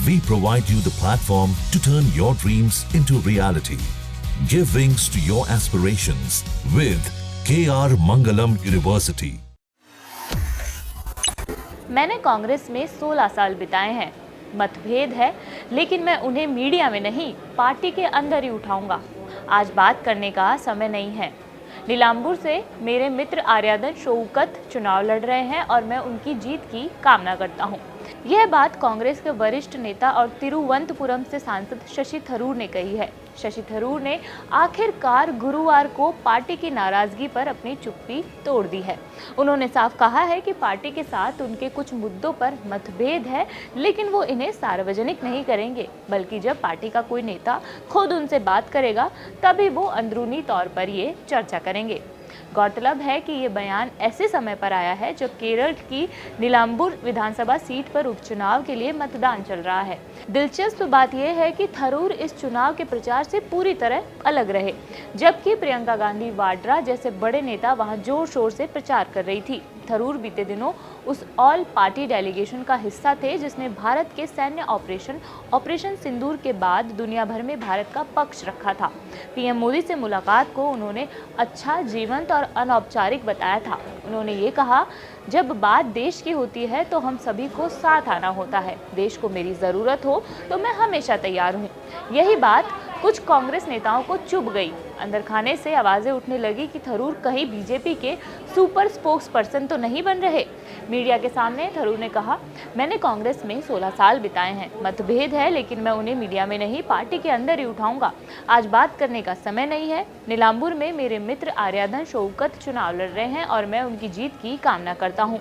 We provide you the platform to turn your dreams into reality. Give wings to your aspirations with KR Mangalam University. मैंने कांग्रेस में 16 साल बिताए हैं। मतभेद है, लेकिन मैं उन्हें मीडिया में नहीं, पार्टी के अंदर ही उठाऊंगा। आज बात करने का समय नहीं है। नीलांबुर से मेरे मित्र आर्याधन शौकत चुनाव लड़ रहे हैं और मैं उनकी जीत की कामना करता हूं। यह बात कांग्रेस के वरिष्ठ नेता और तिरुवनंतपुरम से सांसद शशि थरूर ने कही है। शशि थरूर ने आखिरकार गुरुवार को पार्टी की नाराजगी पर अपनी चुप्पी तोड़ दी है। उन्होंने साफ कहा है कि पार्टी के साथ उनके कुछ मुद्दों पर मतभेद है, लेकिन वो इन्हें सार्वजनिक नहीं करेंगे, बल्कि जब पार्टी का कोई नेता खुद उनसे बात करेगा तभी वो अंदरूनी तौर पर ये चर्चा करेंगे। गौरतलब है कि ये बयान ऐसे समय पर आया है जब केरल की नीलांबुर विधानसभा सीट पर उपचुनाव के लिए मतदान चल रहा है। दिलचस्प बात यह है कि थरूर इस चुनाव के प्रचार से पूरी तरह अलग रहे, जबकि प्रियंका गांधी वाड्रा जैसे बड़े नेता वहां जोर शोर से प्रचार कर रही थी। थरूर बीते दिनों उस ऑल पार्टी डेलीगेशन का हिस्सा थे जिसने भारत के सैन्य ऑपरेशन सिंदूर के बाद दुनिया भर में भारत का पक्ष रखा था। पीएम मोदी से मुलाकात को उन्होंने अच्छा, जीवंत और अनौपचारिक बताया था। उन्होंने ये कहा, जब बात देश की होती है तो हम सभी को साथ आना होता है। देश को मेरी ज़रूरत हो तो मैं हमेशा तैयार हूँ। यही बात कुछ कांग्रेस नेताओं को चुभ गई। अंदर खाने से आवाजें उठने लगी कि थरूर कहीं बीजेपी के सुपर स्पोक्स पर्सन तो नहीं बन रहे। मीडिया के सामने थरूर ने कहा, मैंने कांग्रेस में 16 साल बिताए हैं। मतभेद है, लेकिन मैं उन्हें मीडिया में नहीं, पार्टी के अंदर ही उठाऊंगा। आज बात करने का समय नहीं है। नीलांबुर में मेरे मित्र आर्याधन शौकत चुनाव लड़ रहे हैं और मैं उनकी जीत की कामना करता हूँ।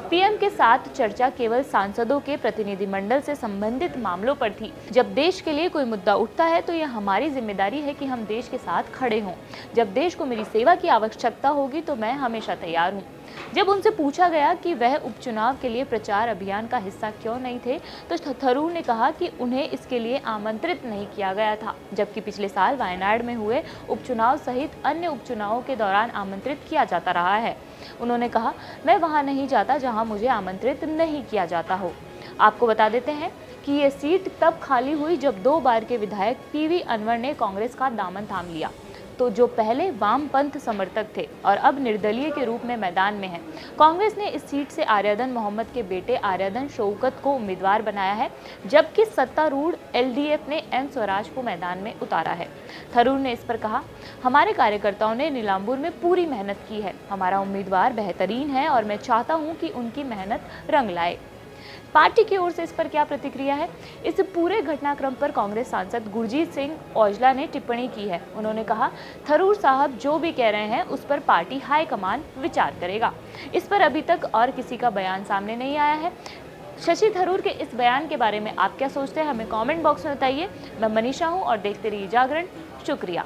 पीएम के साथ चर्चा केवल सांसदों के प्रतिनिधिमंडल से संबंधित मामलों पर थी। जब देश के लिए कोई मुद्दा उठता है तो यह हमारी जिम्मेदारी है कि हम देश के साथ खड़े हों। जब देश को मेरी सेवा की आवश्यकता होगी तो मैं हमेशा तैयार हूँ। जब उनसे पूछा गया कि वह उपचुनाव के लिए प्रचार अभियान का हिस्सा क्यों नहीं थे, तो थरूर ने कहा कि उन्हें इसके लिए आमंत्रित नहीं किया गया था, जबकि पिछले साल वायनाड में हुए उपचुनाव सहित अन्य उपचुनावों के दौरान आमंत्रित किया जाता रहा है। उन्होंने कहा, मैं वहां नहीं जाता जहां मुझे आमंत्रित नहीं किया जाता हो। आपको बता देते हैं कि ये सीट तब खाली हुई जब 2 बार के विधायक पीवी अनवर ने कांग्रेस का दामन थाम लिया, तो जो पहले वामपंथ समर्थक थे और अब निर्दलीय के रूप में मैदान में हैं। कांग्रेस ने इस सीट से आर्याधन मोहम्मद के बेटे आर्याधन शौकत को उम्मीदवार बनाया है, जबकि सत्तारूढ़ एलडीएफ ने एम स्वराज को मैदान में उतारा है। थरूर ने इस पर कहा, हमारे कार्यकर्ताओं ने नीलांबुर में पूरी मेहनत की है। हमारा उम्मीदवार बेहतरीन है और मैं चाहता हूं कि उनकी मेहनत रंग लाए। पार्टी की ओर से इस पर क्या प्रतिक्रिया है? इस पूरे घटनाक्रम पर कांग्रेस सांसद गुरजीत सिंह औजला ने टिप्पणी की है। उन्होंने कहा, थरूर साहब जो भी कह रहे हैं उस पर पार्टी हाईकमान विचार करेगा। इस पर अभी तक और किसी का बयान सामने नहीं आया है। शशि थरूर के इस बयान के बारे में आप क्या सोचते हैं, हमें कमेंट बॉक्स में बताइए। मैं मनीषा हूं और देखते रहिए जागरण। शुक्रिया।